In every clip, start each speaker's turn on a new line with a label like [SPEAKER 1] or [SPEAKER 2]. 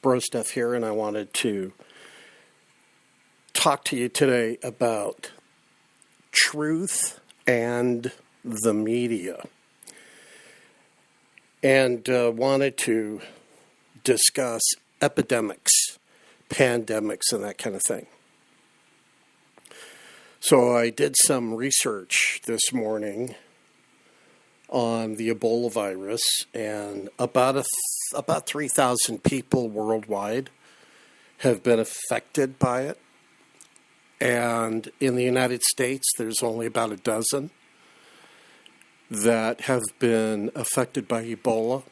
[SPEAKER 1] Bro Stuff here, and I wanted to talk to you today about truth and the media, and wanted to discuss epidemics, pandemics, and that kind of thing. So I did some research this morning on the Ebola virus, and about 3,000 people worldwide have been affected by it. And in the United States, there's only about a dozen that have been affected by Ebola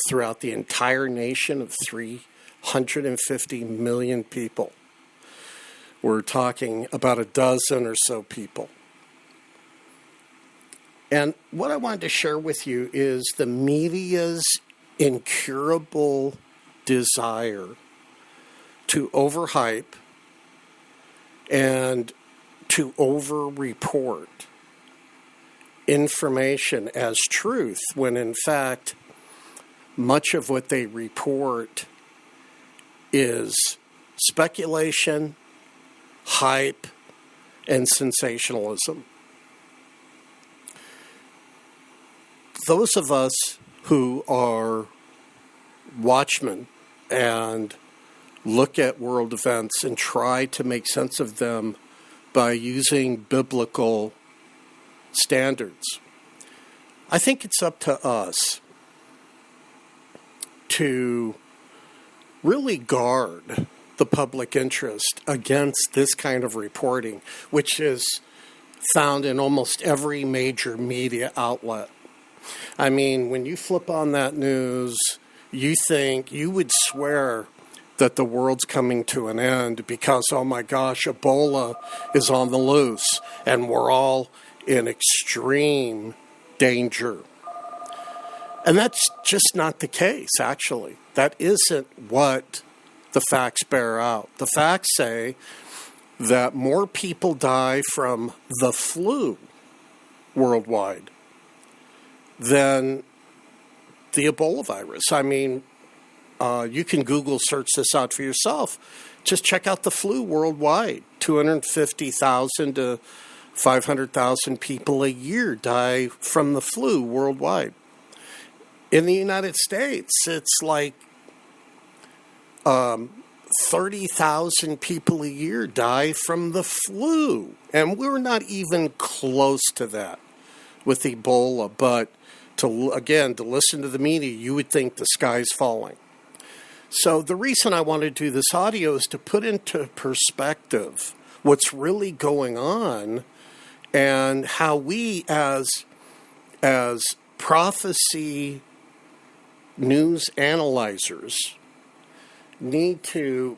[SPEAKER 1] throughout the entire nation of 350 million people. We're talking about a dozen or so people. And what I wanted to share with you is the media's incurable desire to overhype and to over-report information as truth, when in fact much of what they report is speculation, hype, and sensationalism. Those of us who are watchmen and look at world events and try to make sense of them by using biblical standards, I think it's up to us to really guard the public interest against this kind of reporting, which is found in almost every major media outlet. I mean, when you flip on that news, you would swear that the world's coming to an end because, oh my gosh, Ebola is on the loose and we're all in extreme danger. And that's just not the case, actually. That isn't what the facts bear out. The facts say that more people die from the flu worldwide than the Ebola virus. I mean, you can Google search this out for yourself. Just check out the flu worldwide. 250,000 to 500,000 people a year die from the flu worldwide. In the United States, it's like 30,000 people a year die from the flu. And we're not even close to that with Ebola. But to listen to the media, you would think the sky's falling. So the reason I want to do this audio is to put into perspective what's really going on and how we as prophecy news analyzers need to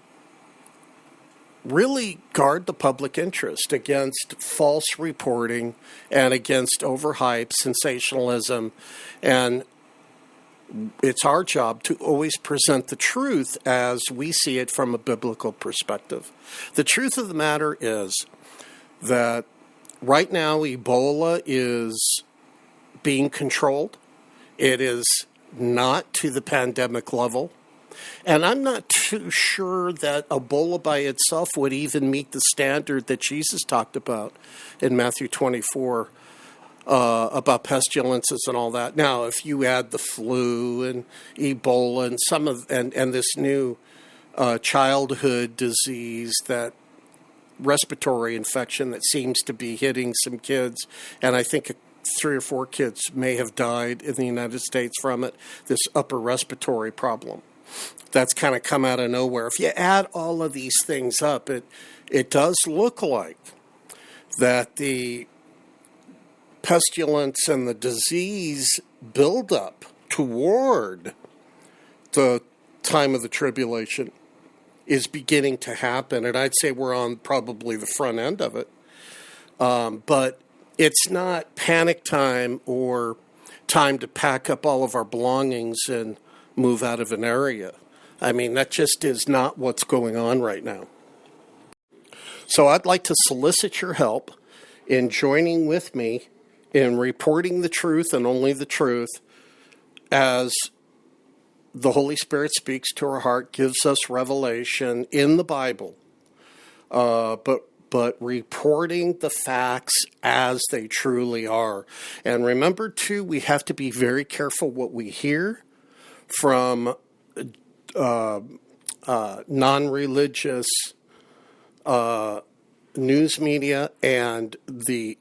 [SPEAKER 1] really guard the public interest against false reporting and against overhype, sensationalism, and it's our job to always present the truth as we see it from a biblical perspective. The truth of the matter is that right now Ebola is being controlled. It is not to the pandemic level. And I'm not too sure that Ebola by itself would even meet the standard that Jesus talked about in Matthew 24 about pestilences and all that. Now, if you add the flu and Ebola and and this new childhood disease, that respiratory infection that seems to be hitting some kids, and I think 3 or 4 kids may have died in the United States from it, this upper respiratory problem that's kind of come out of nowhere. If you add all of these things up, it does look like that the pestilence and the disease buildup toward the time of the tribulation is beginning to happen. And I'd say we're on probably the front end of it. But it's not panic time or time to pack up all of our belongings and move out of an area. I mean, that just is not what's going on right now. So I'd like to solicit your help in joining with me in reporting the truth and only the truth as the Holy Spirit speaks to our heart, gives us revelation in the Bible, but reporting the facts as they truly are. And remember, too, we have to be very careful what we hear from non-religious news media and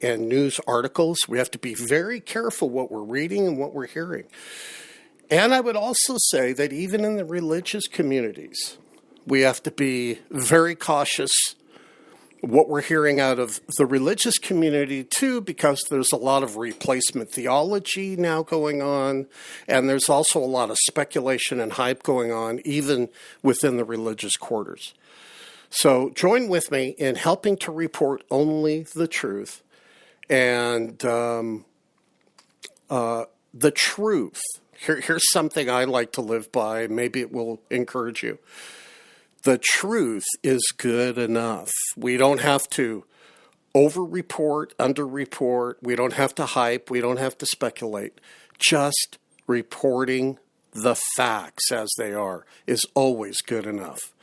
[SPEAKER 1] news articles. We have to be very careful what we're reading and what we're hearing. And I would also say that even in the religious communities, we have to be very cautious what we're hearing out of the religious community, too, because there's a lot of replacement theology now going on, and there's also a lot of speculation and hype going on, even within the religious quarters. So join with me in helping to report only the truth, and the truth. Here's something I like to live by. Maybe it will encourage you. The truth is good enough. We don't have to over-report, under-report. We don't have to hype. We don't have to speculate. Just reporting the facts as they are is always good enough.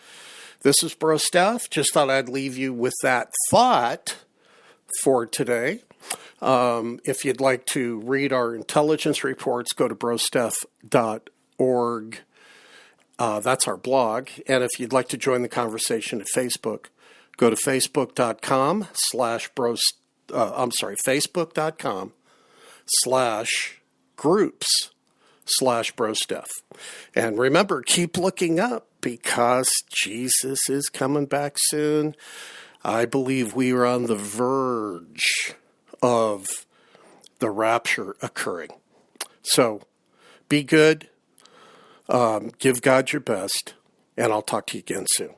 [SPEAKER 1] This is Bro Steph. Just thought I'd leave you with that thought for today. If you'd like to read our intelligence reports, go to brosteph.org. That's our blog. And if you'd like to join the conversation at Facebook, go to facebook.com/groups/brosteph. And remember, keep looking up because Jesus is coming back soon. I believe we are on the verge of the rapture occurring. So be good. Give God your best, and I'll talk to you again soon.